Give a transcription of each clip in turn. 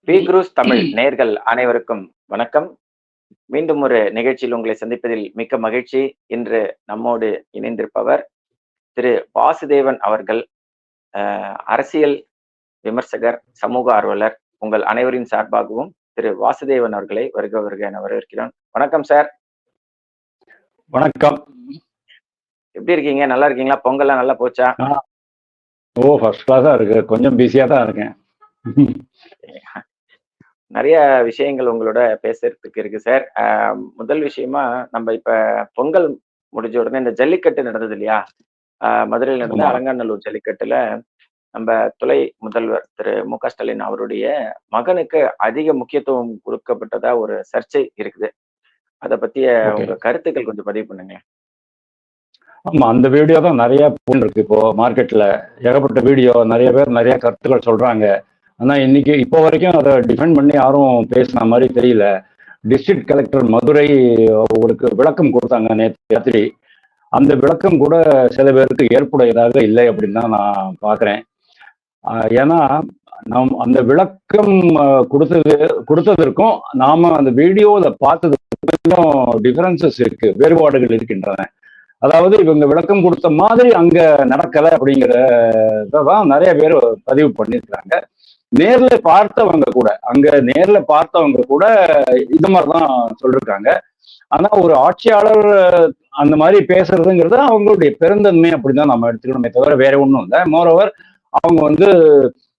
B cruise Tamil நேர்கள் அனைவருக்கும் வணக்கம். மீண்டும் ஒரு நிகழ்ச்சியில் உங்களை சந்திப்பதில் மிக்க மகிழ்ச்சி. இன்று நம்மோடு இணைந்திருப்பவர் திரு வாசுதேவன் அவர்கள். அரசியல் விமர்சகர், சமூக ஆர்வலர். உங்கள் அனைவரின் சார்பாகவும் திரு வாசுதேவன் அவர்களை வருக என வரவேற்கிறோம். வணக்கம் சார். வணக்கம். எப்படி இருக்கீங்க? நல்லா இருக்கீங்களா? பொங்கல்லாம் நல்லா போச்சா? ஃபர்ஸ்ட் கிளாஸா இருக்கு. கொஞ்சம் பிஸியா தான் இருக்கேன். நிறைய விஷயங்கள் உங்களோட பேசுறதுக்கு இருக்கு சார். முதல் விஷயமா நம்ம இப்ப பொங்கல் முடிஞ்ச உடனே இந்த ஜல்லிக்கட்டு நடந்தது இல்லையா? மதுரையில் நடந்த அலங்காநல்லூர் ஜல்லிக்கட்டுல நம்ம துணை முதல்வர் திரு மு.க. ஸ்டாலின் அவருடைய மகனுக்கு அதிக முக்கியத்துவம் கொடுக்கப்பட்டதா ஒரு சர்ச்சை இருக்குது. அத பத்திய உங்க கருத்துக்கள் கொஞ்சம் பதிவு பண்ணுங்க. ஆமா, அந்த வீடியோ தான் நிறைய இருக்கு. இப்போ மார்க்கெட்ல ஏகப்பட்ட வீடியோ, நிறைய பேர் நிறைய கருத்துக்கள் சொல்றாங்க. ஆனா இன்னைக்கு இப்போ வரைக்கும் அதை டிஃபெண்ட் பண்ணி யாரும் பேசின மாதிரி தெரியல. டிஸ்ட்ரிக்ட் கலெக்டர் மதுரை அவருக்கு விளக்கம் கொடுத்தாங்க நேற்று ராத்திரி. அந்த விளக்கம் கூட சில பேருக்கு ஏற்புடையதாக இல்லை அப்படின்னு தான் நான் பார்க்குறேன். ஏன்னா அந்த விளக்கம் கொடுத்ததற்கும் நாம அந்த வீடியோவில் பார்த்ததுக்கும் டிஃபரன்சஸ் இருக்கு, வேறுபாடுகள் இருக்கின்றன. அதாவது இவங்க விளக்கம் கொடுத்த மாதிரி அங்க நடக்கலை அப்படிங்கிறதான் நிறைய பேர் பதிவு பண்ணியிருக்கிறாங்க. நேர்ல பார்த்தவங்க கூட இது மாதிரிதான் சொல்லிருக்காங்க. ஆனா ஒரு ஆட்சியாளர் அந்த மாதிரி பேசுறதுங்கிறது அவங்களுடைய பெருந்தன்மை அப்படிதான் நம்ம எடுத்துக்கணுமே தவிர வேற ஒன்றும் இல்லை. மோரோவர் அவங்க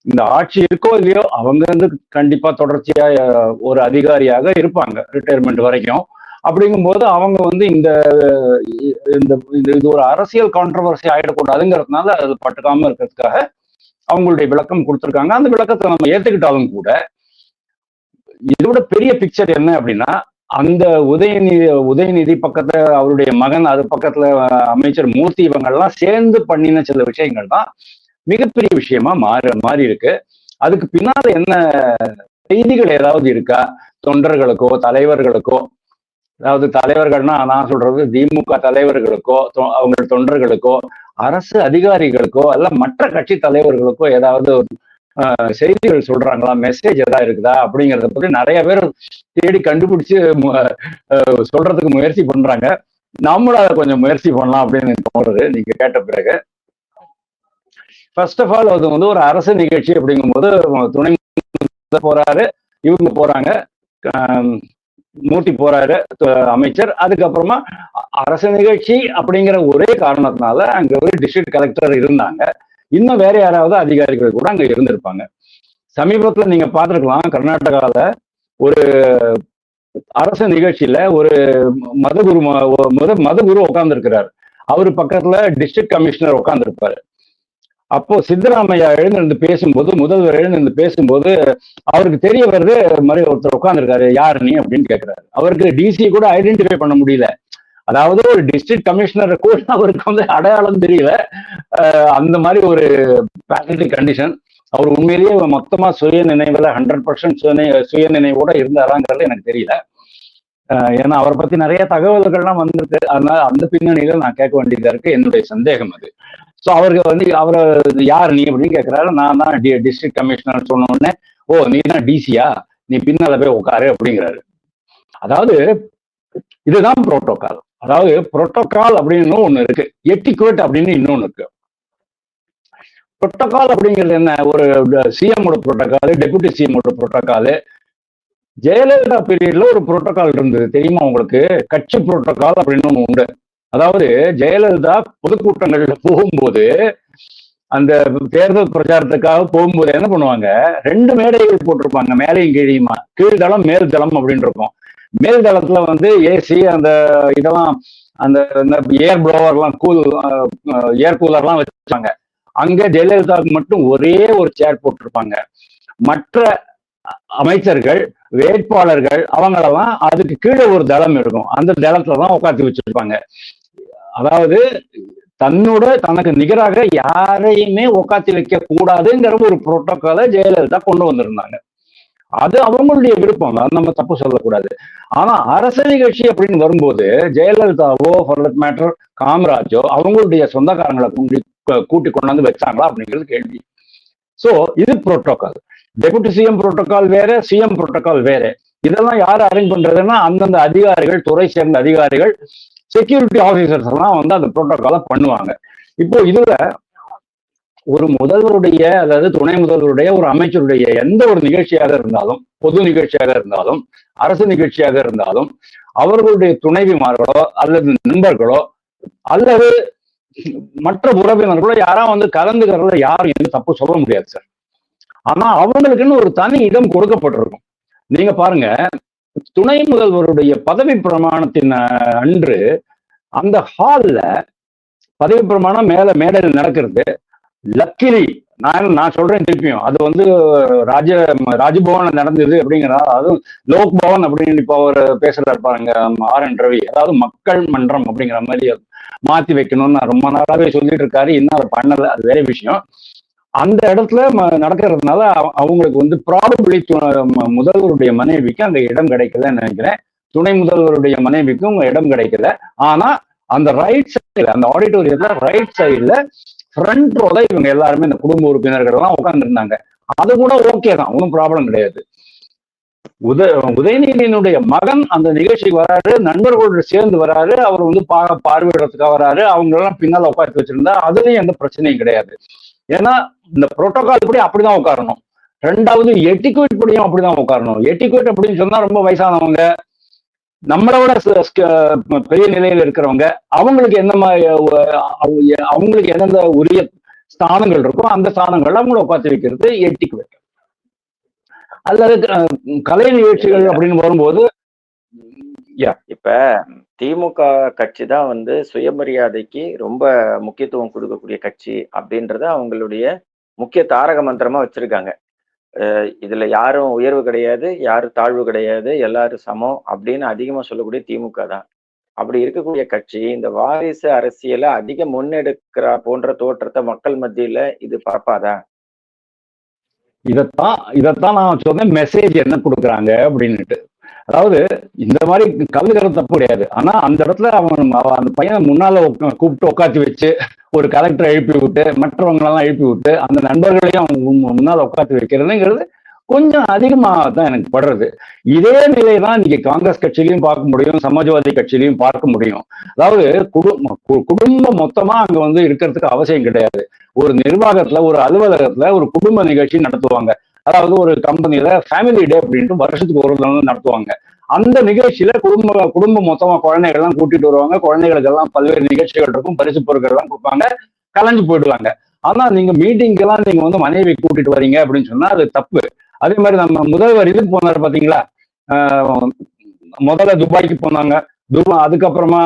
இந்த ஆட்சி இருக்கோ இல்லையோ அவங்க கண்டிப்பா தொடர்ச்சியா ஒரு அதிகாரியாக இருப்பாங்க ரிட்டையர்மெண்ட் வரைக்கும். அப்படிங்கும்போது அவங்க இந்த இது ஒரு அரசியல் கான்ட்ரவர்சி ஆயிடக்கூடாதுங்கிறதுனால அது பட்டுக்காம இருக்கிறதுக்காக அவங்களுடைய விளக்கம் கொடுத்துருக்காங்க. அந்த விளக்கத்தை நம்ம ஏத்துக்கிட்டாலும் கூட இதோட பெரிய பிக்சர் என்ன அப்படின்னா, அந்த உதயநிதி பக்கத்துல அவருடைய மகன், அது பக்கத்துல அமைச்சர் மூர்த்தி, இவங்கெல்லாம் சேர்ந்து பண்ணின சில விஷயங்கள் தான் மிகப்பெரிய விஷயமா மாறி இருக்கு. அதுக்கு பின்னால என்ன செய்திகள் ஏதாவது இருக்கா தொண்டர்களுக்கோ தலைவர்களுக்கோ? அதாவது தலைவர்கள்னா நான் சொல்றது திமுக தலைவர்களுக்கோ அவங்க தொண்டர்களுக்கோ அரசு அதிகாரிகளுக்கோ அல்ல மற்ற கட்சி தலைவர்களுக்கோ ஏதாவது செய்திகள் சொல்றாங்களா, மெசேஜ் ஏதாவது இருக்குதா அப்படிங்கிறத பத்தி நிறைய பேர் தேடி கண்டுபிடிச்சு சொல்றதுக்கு முயற்சி பண்றாங்க. நம்மளும் அதை கொஞ்சம் முயற்சி பண்ணலாம் அப்படின்னு தோணுது நீங்க கேட்ட பிறகு. ஃபர்ஸ்ட் ஆஃப் ஆல் அது ஒரு அரசு நிகழ்ச்சி அப்படிங்கும்போது துணை போறாரு, இவங்க போறாங்க, மூர்த்தி போறாரு அமைச்சர். அதுக்கப்புறமா அரசு நிகழ்ச்சி அப்படிங்கிற ஒரே காரணத்தினால அங்க ஒரு டிஸ்ட்ரிக்ட் கலெக்டர் இருந்தாங்க. இன்னும் வேற யாராவது அதிகாரிகள் கூட அங்க இருந்திருப்பாங்க. சமீபத்துல நீங்க பார்த்திருக்கலாம், கர்நாடகால ஒரு அரசு நிகழ்ச்சியில ஒரு மதகுரு உட்கார்ந்துருக்கிறார். அவரு பக்கத்துல டிஸ்ட்ரிக்ட் கமிஷனர் உட்கார்ந்துருப்பாரு. அப்போ சித்தராமையா எழுந்திருந்து பேசும்போது, முதல்வர் எழுந்திருந்து பேசும்போது அவருக்கு தெரிய வருது மாதிரி ஒருத்தர் உட்கார்ந்துருக்காரு, யாரு நீ அப்படின்னு கேட்கிறாரு. அவருக்கு டிசி கூட ஐடென்டிஃபை பண்ண முடியல. அதாவது ஒரு டிஸ்ட்ரிக்ட் கமிஷனர் கூட அவருக்கு அடையாளம் தெரியல. அந்த மாதிரி ஒரு பேத்தட்டிக் கண்டிஷன். அவர் உண்மையிலேயே மொத்தமா சுய நினைவுல 100% சுய நினைவோட இருந்தாராங்கிறது எனக்கு தெரியல. ஏன்னா அவரை பத்தி நிறைய தகவல்கள்லாம் வந்திருக்கு. அதனால அந்த பின்னணியில நான் கேட்க வேண்டியதா இருக்கு, என்னுடைய சந்தேகம் அது. ஸோ அவருக்கு அவரை யார் நீ அப்படின்னு கேட்கிறாரு. நான் தான் டிஸ்ட்ரிக்ட் கமிஷனர் சொன்ன உடனே, ஓ நீ தான் டிசியா, நீ பின்னால போய் உட்காரு அப்படிங்கிறாரு. அதாவது இதுதான் புரோட்டோகால். அதாவது புரோட்டோகால் அப்படின்னு ஒண்ணு இருக்கு, எட்டிக்வேட் அப்படின்னு இன்னொன்னு இருக்கு. புரோட்டோகால் அப்படிங்கிறது என்ன? ஒரு சிஎம்மோட புரோட்டோகால், டெபுட்டி சிஎம்மோட புரோட்டோகால். ஜெயலலிதா பீரியட்ல ஒரு புரோட்டோகால் இருந்தது தெரியுமா உங்களுக்கு? கட்சி புரோட்டோகால் அப்படின்னு ஒண்ணு உண்டு. அதாவது ஜெயலலிதா பொதுக்கூட்டங்கள்ல போகும்போது, அந்த தேர்தல் பிரச்சாரத்துக்காக போகும்போது என்ன பண்ணுவாங்க, 2 மேடைகள் போட்டிருப்பாங்க, மேலையும் கீழியுமா. கீழ்தளம் மேல் தளம் அப்படின்னு இருக்கும். மேல் தளத்துல ஏசி அந்த இதெல்லாம் அந்த ஏர் ப்ளோவர்லாம் ஏர் கூலர்லாம் வச்சிருப்பாங்க. அங்க ஜெயலலிதாவுக்கு மட்டும் ஒரே ஒரு சேர் போட்டிருப்பாங்க. மற்ற அமைச்சர்கள், வேட்பாளர்கள் அவங்களெல்லாம் அதுக்கு கீழே ஒரு தளம் இருக்கும், அந்த தளத்துலதான் உட்காந்து வச்சிருப்பாங்க. அதாவது தனக்கு நிகராக யாரையுமே உட்காத்தி வைக்க கூடாதுங்கிற ஒரு புரோட்டோகாலை ஜெயலலிதா கொண்டு வந்திருந்தாங்க. அது அவங்களுடைய விருப்பம், நம்ம தப்பு சொல்லக்கூடாது. ஆனா அரசு நிகழ்ச்சி அப்படின்னு வரும்போது ஜெயலலிதாவோ ஃபார் தட் மேட்டர் காமராஜோ அவங்களுடைய சொந்தக்காரங்களை கூட்டி கொண்டாந்து வச்சாங்களா அப்படிங்கிறது கேள்வி. சோ இது புரோட்டோகால். டெபுட்டி சிஎம் புரோட்டோகால் வேற, சிஎம் புரோட்டோகால் வேற. இதெல்லாம் யார் அரேஞ்ச் பண்றதுன்னா அந்தந்த அதிகாரிகள், துறை சேர்ந்த அதிகாரிகள், செக்யூரிட்டி ஆபீசர்ஸ் எல்லாம் வந்து அந்த புரோட்டோகாலை பண்ணுவாங்க. இப்போ இதுல ஒரு முதல்வருடைய அல்லது துணை முதல்வருடைய ஒரு அமைச்சருடைய எந்த ஒரு நிகழ்ச்சியாக இருந்தாலும், பொது நிகழ்ச்சியாக இருந்தாலும், அரசு நிகழ்ச்சியாக இருந்தாலும், அவர்களுடைய துணைவிமார்களோ அல்லது நண்பர்களோ அல்லது மற்ற உறவினர்களோ யாராவது வந்து கலந்துக்கிறதுல யாரும் எந்த தப்பு சொல்ல முடியாது சார். ஆனா அவங்களுக்குன்னு ஒரு தனி இடம் கொடுக்கப்பட்டிருக்கும். நீங்க பாருங்க, துணை முதல்வருடைய பதவி பிரமாணத்தின் அன்று அந்த ஹால்ல பதவி பிரமாணம் மேடையில் நடக்கிறது. லக்கிலி நான் சொல்றேன் திருப்பியும், அது வந்து ராஜ்பவன்ல நடந்தது அப்படிங்கிறா, அதுவும் லோக் பவன் அப்படின்னு இப்போ அவர் பேசுறாரு பாருங்க RN ரவி, அதாவது மக்கள் மன்றம் அப்படிங்கிற மாதிரி மாத்தி வைக்கணும்னு நான் ரொம்ப நாளாவே சொல்லிட்டு இருக்காரு. இன்னும் அதை பண்ணல, அது வேற விஷயம். அந்த இடத்துல நடக்கிறதுனால அவங்களுக்கு வந்து ப்ராபபிளி முதல்வருடைய மனைவிக்கு அந்த இடம் கிடைக்கலன்னு நினைக்கிறேன். துணை முதல்வருடைய மனைவிக்கும் இடம் கிடைக்கல. ஆனா அந்த ரைட் சைடுல, அந்த ஆடிட்டோரியத்துல ரைட் சைடுல ஃப்ரண்ட் ரோல இவங்க எல்லாருமே இந்த குடும்ப உறுப்பினர்கள் எல்லாம் உட்கார்ந்து இருந்தாங்க. அது கூட ஓகே தான், ஒன்றும் ப்ராப்ளம் கிடையாது. உதயநிதியினுடைய மகன் அந்த நிகழ்ச்சிக்கு வராரு, நண்பர்களோடு சேர்ந்து வராரு, அவர் வந்து பார்வையிடறதுக்காக வராரு, அவங்க எல்லாம் பின்னால உட்காந்து வச்சிருந்தா அதுலயும் எந்த பிரச்சனையும் கிடையாது. ஏன்னா இந்த புரோட்டோகால் படி அப்படிதான் உட்காரணும். ரெண்டாவது எட்டிக்வேட் படியும் அப்படிதான் உட்காரணும். எட்டிக்வேட் அப்படின்னு சொன்னா ரொம்ப வயசானவங்க, நம்மளோட பெரிய நிலையில இருக்கிறவங்க, அவங்களுக்கு என்ன மாதிரி அவங்களுக்கு எந்தெந்த உரிய ஸ்தானங்கள் இருக்கோ அந்த ஸ்தானங்கள் அவங்கள உட்காந்து வைக்கிறது எட்டிக்வேட். அல்லது கலை நிகழ்ச்சிகள் அப்படின்னு வரும்போது இப்ப திமுக கட்சி தான் வந்து சுயமரியாதைக்கு ரொம்ப முக்கியத்துவம் கொடுக்கக்கூடிய கட்சி அப்படின்றத அவங்களுடைய முக்கிய தாரக மந்திரமா வச்சிருக்காங்க. இதுல யாரும் உயர்வு கிடையாது, யாரும் தாழ்வு கிடையாது, எல்லாரும் சமம் அப்படின்னு அதிகமா சொல்லக்கூடிய திமுக தான். அப்படி இருக்கக்கூடிய கட்சி இந்த வாரிசு அரசியலை அதிக முன்னெடுக்கிற போன்ற தோற்றத்தை மக்கள் மத்தியில இது பரப்பாதா? இதத்தான் நான் சொன்னேன், மெசேஜ் என்ன கொடுக்குறாங்க அப்படின்னுட்டு. அதாவது இந்த மாதிரி கலந்துக்கிறது தப்பு கிடையாது. ஆனா அந்த இடத்துல அந்த பையனை முன்னால கூப்பிட்டு உட்காந்து வச்சு ஒரு கலெக்டரை எழுப்பி விட்டு மற்றவங்களெல்லாம் எழுப்பி விட்டு அந்த நண்பர்களையும் முன்னால உட்காந்து வைக்கிறதுங்கிறது கொஞ்சம் அதிகமா தான் எனக்கு படுறது. இதே நிலைதான் இன்னைக்கு காங்கிரஸ் கட்சியிலையும் பார்க்க முடியும், சமாஜ்வாதி கட்சியிலையும் பார்க்க முடியும். அதாவது குடும்பம் மொத்தமா அங்க வந்து இருக்கிறதுக்கு அவசியம் கிடையாது. ஒரு நிர்வாகத்துல, ஒரு அலுவலகத்துல ஒரு குடும்ப நிகழ்ச்சி நடத்துவாங்க. அதாவது ஒரு கம்பெனில ஃபேமிலி டே அப்படின்ட்டு வருஷத்துக்கு ஒரு நாள் நடத்துவாங்க. அந்த நிகழ்ச்சியில குடும்பம் மொத்தமா குழந்தைகள்லாம் கூட்டிட்டு வருவாங்க. குழந்தைகளுக்கு எல்லாம் பல்வேறு நிகழ்ச்சிகள் இருக்கும், பரிசு பொருட்கள் எல்லாம் கொடுப்பாங்க, கலைஞ்சு போயிடுவாங்க. ஆனா நீங்க மீட்டிங்கெல்லாம் நீங்க வந்து மனைவி கூட்டிட்டு வரீங்க அப்படின்னு சொன்னா அது தப்பு. அதே மாதிரி நம்ம முதல்வர் இதுக்கு போனாரு பாத்தீங்களா, முதல்ல துபாய்க்கு போனாங்க, அதுக்கப்புறமா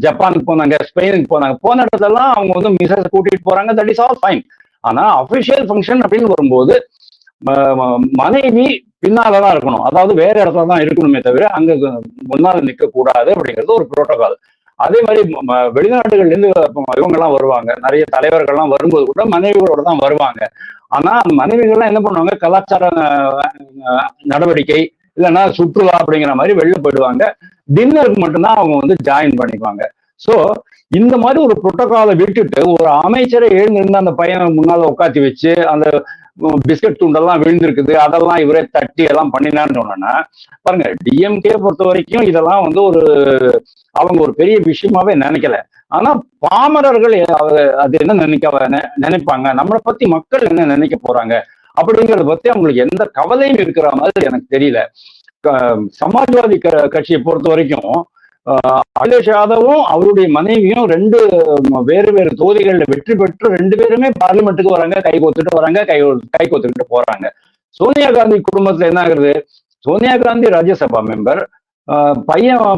ஜப்பானுக்கு போனாங்க, ஸ்பெயினுக்கு போனாங்க. போன இடத்துலலாம் அவங்க வந்து மிசஸ் கூட்டிட்டு போறாங்க, தட் இஸ் ஆல் ஃபைன். ஆனா அபிஷியல் ஃபங்க்ஷன் அப்படின்னு வரும்போது மனைவி பின்னாலதான் இருக்கணும். அதாவது வேற இடத்துல தான் இருக்கணுமே தவிர அங்க முன்னால நிக்க கூடாது அப்படிங்கிறது ஒரு புரோட்டோகால். அதே மாதிரி வெளிநாடுகள்ல இருந்து இவங்க எல்லாம் வருவாங்க, நிறைய தலைவர்கள்லாம் வரும்போது கூட மனைவிகளோட தான் வருவாங்க. ஆனா அந்த மனைவிகள்லாம் என்ன பண்ணுவாங்க, கலாச்சார நடவடிக்கை இல்லைன்னா சுற்றுலா அப்படிங்கிற மாதிரி வெளில போயிடுவாங்க. டின்னருக்கு மட்டும்தான் அவங்க வந்து ஜாயின் பண்ணிக்குவாங்க. ஸோ இந்த மாதிரி ஒரு புரோட்டோகாலை விட்டுட்டு ஒரு அமைச்சரை எழுந்திருந்து அந்த பையனை முன்னால உட்காத்தி வச்சு அந்த பிஸ்கட் துண்டெல்லாம் விழுந்திருக்குது, அதெல்லாம் இவரே தட்டி எல்லாம் பண்ணினான்னு சொன்னா பாருங்க, டிஎம்கே பொறுத்த வரைக்கும் இதெல்லாம் வந்து அவங்க ஒரு பெரிய விஷயமாவே நினைக்கல. ஆனா பாமரர்கள் அது என்ன நினைப்பாங்க, நம்மளை பத்தி மக்கள் என்ன நினைக்க போறாங்க அப்படிங்கிறத பத்தி அவங்களுக்கு எந்த கவலையும் இருக்கிற மாதிரி எனக்கு தெரியல. சமாஜ்வாதி கட்சியை பொறுத்த வரைக்கும் அகிலேஷ் யாதவும் அவருடைய மனைவியும் ரெண்டு வேறு வேறு தொகுதிகளில் வெற்றி பெற்று ரெண்டு பேருமே பார்லிமெண்ட்டுக்கு வராங்க, கை கோத்துட்டு வராங்க, கை கோத்துக்கிட்டு போறாங்க. சோனியா காந்தி குடும்பத்துல என்ன ஆகுது, சோனியா காந்தி ராஜ்யசபா மெம்பர்,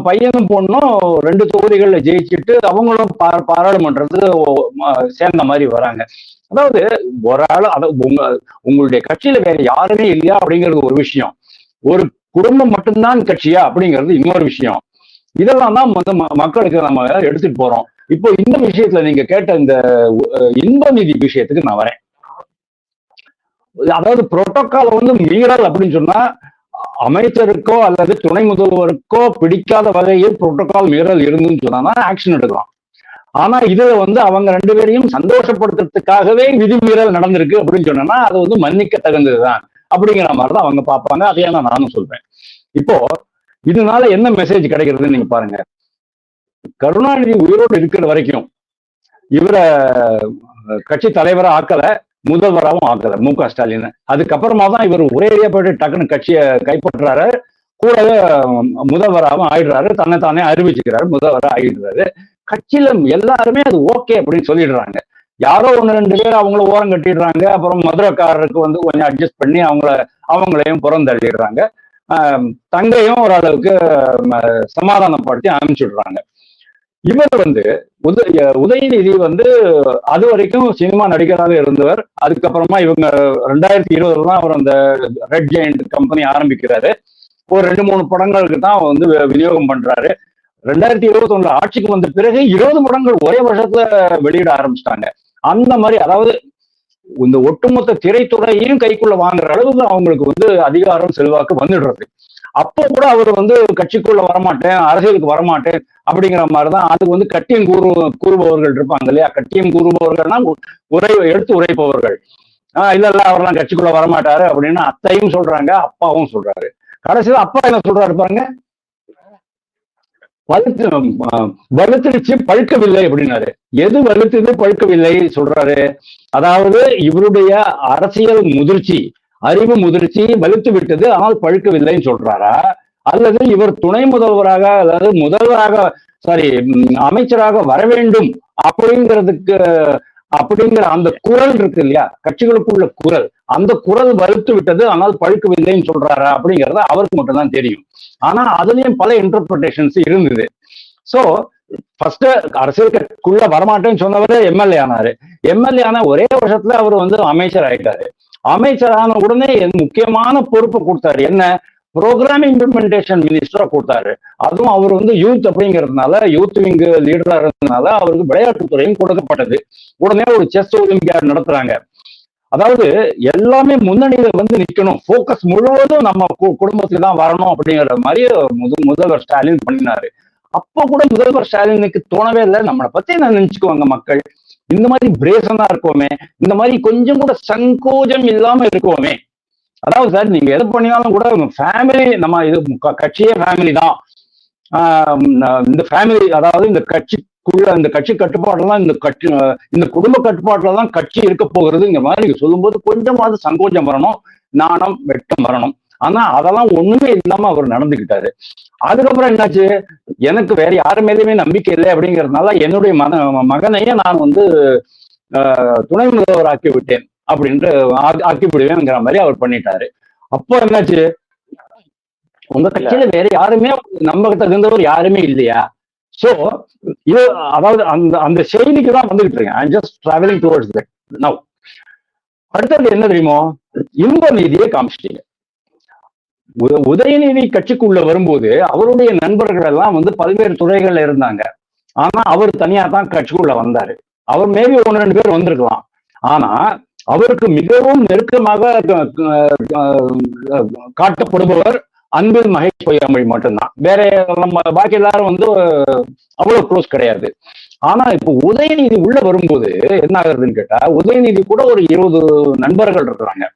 பையனும் பொண்ணும் ரெண்டு தொகுதிகளில் ஜெயிச்சுட்டு அவங்களும் பாராளுமன்றத்துக்கு சேர்ந்த மாதிரி வராங்க. அதாவது ஒரு ஆள், உங்களுடைய கட்சியில வேற யாருமே இல்லையா அப்படிங்கிறது ஒரு விஷயம், ஒரு குடும்பம் மட்டும்தான் கட்சியா அப்படிங்கிறது இன்னொரு விஷயம். இதெல்லாம் தான் வந்து மக்களுக்கு நம்ம எடுத்துட்டு போறோம். இப்போ இந்த விஷயத்துல நீங்க கேட்ட இந்த இன்ப நிதி விஷயத்துக்கு நான் வரேன். அதாவது புரோட்டோகால் வந்து மீறல் அப்படின்னு சொன்னா அமைச்சருக்கோ அல்லது துணை முதல்வருக்கோ பிடிக்காத வகையில் புரோட்டோகால் மீறல் இருந்துன்னு சொன்னா ஆக்ஷன் எடுக்கலாம். ஆனா இதுல வந்து அவங்க ரெண்டு பேரையும் சந்தோஷப்படுத்துறதுக்காகவே விதிமீறல் நடந்திருக்கு அப்படின்னு சொன்னா அது வந்து மன்னிக்க தகுந்ததுதான். அப்படிங்கிற மாதிரிதான் அவங்க பார்ப்பாங்க. அதையே தான் நானும் சொல்றேன். இப்போ இதனால என்ன மெசேஜ் கிடைக்கிறதுன்னு நீங்க பாருங்க. கருணாநிதி உயிரோடு இருக்கிற வரைக்கும் இவரை கட்சி தலைவரா ஆக்கல, முதல்வராகவும் ஆக்கல மு.க. ஸ்டாலின். அதுக்கப்புறமா தான் இவர் ஒரேடியா போயிட்டு டக்குன்னு கட்சியை கைப்பற்றுறாரு, கூடவே முதல்வராகவும் ஆயிடுறாரு, தன்னைத்தானே அறிவிச்சுக்கிறாரு, முதல்வராக ஆயிடுறாரு. கட்சியில எல்லாருமே அது ஓகே அப்படின்னு சொல்லிடுறாங்க. யாரோ ஒன்று ரெண்டு பேர் அவங்கள ஓரம் கட்டிடுறாங்க. அப்புறம் மதுரைக்காரருக்கு வந்து கொஞ்சம் அட்ஜஸ்ட் பண்ணி அவங்களையும் புறந்தள்ளிடுறாங்க. தங்கையும் ஓரளவுக்கு சமாதானப்படுத்தி அனுப்பிச்சுடுறாங்க. இவர் வந்து உதயநிதி வந்து அது வரைக்கும் சினிமா நடிகராக இருந்தவர். அதுக்கப்புறமா இவங்க 2020 தான் அவர் அந்த ரெட் ஜெயண்ட் கம்பெனி ஆரம்பிக்கிறாரு. ஒரு 2-3 படங்களுக்கு தான் வந்து விநியோகம் பண்றாரு. 2021 ஆட்சிக்கு வந்த பிறகு 20 படங்கள் ஒரே வருஷத்துல வெளியிட ஆரம்பிச்சிட்டாங்க. அந்த மாதிரி, அதாவது இந்த ஒட்டுமொத்த திரைத்துறையையும் கைக்குள்ள வாங்குற அளவுக்கு அவங்களுக்கு வந்து அதிகாரம் செல்வாக்கு வந்துடுறது. அப்போ கூட அவர் வந்து கட்சிக்குள்ள வரமாட்டேன், அரசியலுக்கு வரமாட்டேன் அப்படிங்கிற மாதிரிதான். அதுக்கு வந்து கட்டியம் கூறுபவர்கள் இருப்பாங்க இல்லையா? கட்டியம் கூறுபவர்கள்னா எடுத்து உரைப்பவர்கள். இல்ல அவர்லாம் கட்சிக்குள்ள வரமாட்டாரு அப்படின்னு அத்தையும் சொல்றாங்க, அப்பாவும் சொல்றாரு. கடைசியில அப்பா என்ன சொல்றாரு பாருங்க, வலுத்துருச்சு பழுக்கவில்லை அப்படின்னாரு. எது வலுத்தது பழுக்கவில்லை சொல்றாரு? அதாவது இவருடைய அரசியல் முதிர்ச்சி, அறிவு முதிர்ச்சி வலுத்து விட்டது, ஆனால் பழுக்கவில்லைன்னு சொல்றாரா? அல்லது இவர் துணை முதல்வராக, அதாவது அமைச்சராக வர வேண்டும் அப்படிங்கிற அந்த குரல் இருக்கு இல்லையா, கட்சிகளுக்குள்ள குரல், அந்த குரல் வலுத்து விட்டது ஆனால் பழுக்கவில்லைன்னு சொல்றாரா அப்படிங்கறத அவருக்கு மட்டும்தான் தெரியும். ஆனா அதுலயும் பல இன்டர்பிரிட்டேஷன்ஸ் இருந்தது. சோ ஃபர்ஸ்ட் அரசியலுக்குள்ள வரமாட்டேன்னு சொன்னவரு எம்எல்ஏ ஆனாரு. எம்எல்ஏ ஆன ஒரே வருஷத்துல அவர் வந்து அமைச்சர் ஆயிட்டாரு. அமைச்சரான உடனே முக்கியமான பொறுப்பு கொடுத்தாரு. என்ன? ப்ரோக்ராம் இம்ப்ளிமெண்டேஷன் மினிஸ்டரா கொடுத்தாரு. அதுவும் அவர் வந்து யூத் அப்படிங்கிறதுனால, யூத் விங் லீடரா இருந்ததுனால அவருக்கு விளையாட்டுத்துறையும் கொடுக்கப்பட்டது. உடனே ஒரு செஸ் ஒலிம்பியாட் நடத்துறாங்க. அதாவது எல்லாமே முன்னணியில வந்து நிக்கணும், போக்கஸ் முழுவதும் நம்ம குடும்பத்துக்கு தான் வரணும் அப்படிங்கிற மாதிரி முதல்வர் ஸ்டாலின் பண்ணினாரு. அப்ப கூட முதல்வர் ஸ்டாலினுக்கு தோணவே இல்லை, நம்மளை பத்தி என்ன நினைச்சுக்குவாங்க மக்கள், இந்த மாதிரி பிரேசனா இருக்கோமே, இந்த மாதிரி கொஞ்சம் கூட சங்கோஜம் இல்லாம இருக்கோமே. அதாவது சார், நீங்க எது பண்ணினாலும் கூட ஃபேமிலி, நம்ம இது கட்சியே ஃபேமிலி தான். இந்த ஃபேமிலி, அதாவது இந்த கட்சிக்குள்ள இந்த கட்சி கட்டுப்பாடுலாம், இந்த குடும்ப கட்டுப்பாட்டுல தான் கட்சி இருக்க போகிறதுங்கிற மாதிரி நீங்க சொல்லும்போது கொஞ்சமாவது சங்கோஜம் வரணும், நாணம் வெட்கம் வரணும். ஆனா அதெல்லாம் ஒண்ணுமே இல்லாம அவர் நடந்துகிட்டாரு. அதுக்கப்புறம் என்னாச்சு, எனக்கு வேற யாரு மேலேயுமே நம்பிக்கை இல்லை அப்படிங்கிறதுனால என்னுடைய மகனையே நான் வந்து துணை முதல்வர் ஆக்கி விட்டேன் அப்படின்ட்டு ஆக்கி விடுவேங்கிற மாதிரி அவர் பண்ணிட்டாரு. அப்போ என்னாச்சு, உங்க கட்சியில வேற யாருமே நம்ம கிட்ட இருந்தவர் யாருமே இல்லையா? சோ இது, அதாவது அந்த செய்திக்கு தான் வந்துகிட்டு இருக்கேன். I just travelling towards that now. அடுத்தது என்ன தெரியுமோ, இன்ப நீதியை காமிச்சிட்டீங்க. உதயநிதி கட்சிக்குள்ள வரும்போது அவருடைய நண்பர்கள் எல்லாம் வந்து பல்வேறு துறைகள்ல இருந்தாங்க. ஆனா அவர் தனியா தான் கட்சிக்குள்ள வந்தாரு. அவர் மேபி 1-2 பேர் வந்திருக்கலாம். ஆனா அவருக்கு மிகவும் நெருக்கமாக காட்டப்படுபவர் அன்பில் மகேஷ் பொய்யாமொழி மட்டும்தான். வேற நம்ம பாக்கி எல்லாரும் வந்து அவ்வளவு க்ளோஸ் கிடையாது. ஆனா இப்ப உதயநிதி உள்ள வரும்போது என்ன ஆகுறதுன்னு கேட்டா, உதயநிதி கூட ஒரு 20 நண்பர்கள் இருக்கிறாங்க.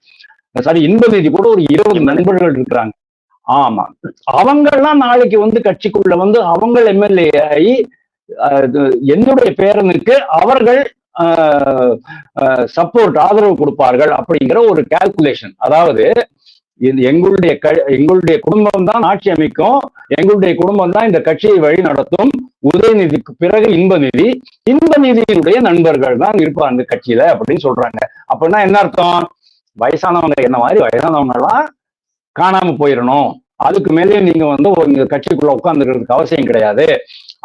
இன்பநிதி கூட ஒரு 20 நண்பர்கள் இருக்கிறாங்க. ஆமா, அவங்கெல்லாம் நாளைக்கு வந்து கட்சிக்குள்ள வந்து அவங்க எம்எல்ஏ ஆகி என்னுடைய பேரனுக்கு அவர்கள் சப்போர்ட், ஆதரவு கொடுப்பார்கள் அப்படிங்கிற ஒரு கால்குலேஷன். அதாவது எங்களுடைய குடும்பம் தான் ஆட்சி அமைக்கும், எங்களுடைய குடும்பம் தான் இந்த கட்சியை வழி நடத்தும். உதயநிதிக்கு பிறகு இன்பநிதியினுடைய நண்பர்கள் தான் இருப்பாங்க அந்த கட்சியில அப்படின்னு சொல்றாங்க. அப்படின்னா என்ன அர்த்தம்? வயசானவங்க, என்ன மாதிரி வயசானவங்க எல்லாம் காணாம போயிடணும், அதுக்கு மேலேயே நீங்க வந்து உங்க கட்சிக்குள்ள உட்கார்ந்துக்கிறதுக்கு அவசியம் கிடையாது.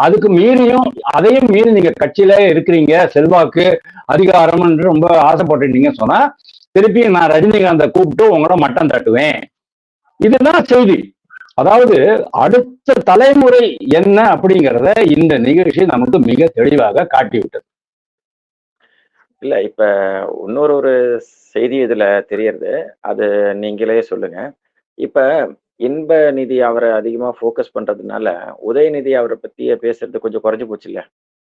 அதுக்கு மீறியும், அதையும் மீறி நீங்க கட்சியில இருக்கிறீங்க, செல்வாக்கு அதிகாரம் என்று ரொம்ப ஆசைப்பட்டுட்டீங்கன்னு சொன்னா திருப்பி நான் ரஜினிகாந்தை கூப்பிட்டு உங்களோட மட்டம் தட்டுவேன். இதுதான் செய்தி. அதாவது அடுத்த தலைமுறை என்ன அப்படிங்கிறத இந்த நிகழ்ச்சி நமக்கு மிக தெளிவாக காட்டிவிட்டது. இல்ல, இப்ப இன்னொரு செய்தி இதுல தெரியறது, அது நீங்களே சொல்லுங்க. இப்ப இன்ப நிதி அவரை அதிகமா போக்கஸ் பண்றதுனால உதயநிதி அவரை பத்தி பேசுறது கொஞ்சம் குறைஞ்சு போச்சு இல்ல?